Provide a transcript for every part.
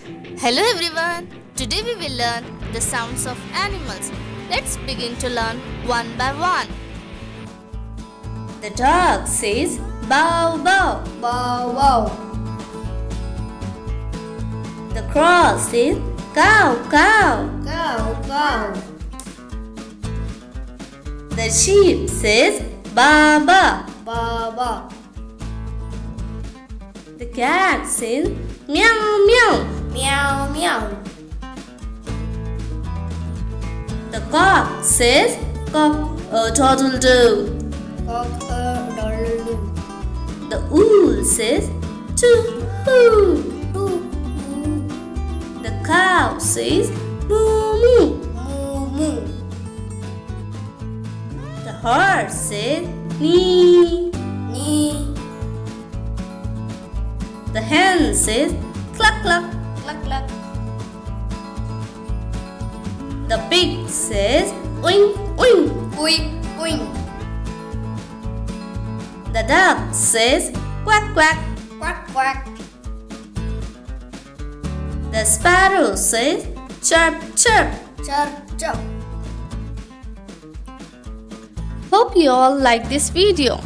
Hello everyone. Today we will learn the sounds of animals. Let's begin to learn one by one. The dog says bow bow. Bow wow. The crow says cow cow. Cow cow. The sheep says ba ba. Ba ba. The cat says meow meow. Meow meow. The cock says cock a doodle doo. Cock a doodle doo. The owl says too hoo. The cow says moo moo. Moo moo. The horse says nee. Nee. The hen says cluck cluck. Cluck cluck. The pig says oink oink. Oink oink. The duck says quack quack. Quack quack. The sparrow says chirp chirp. Chirp chirp. Hope you all like this video.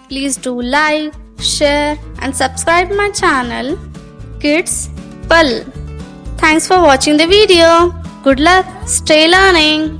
Please do like, share and subscribe my channel Kids Pal. Thanks for watching the video. Good luck. Stay learning.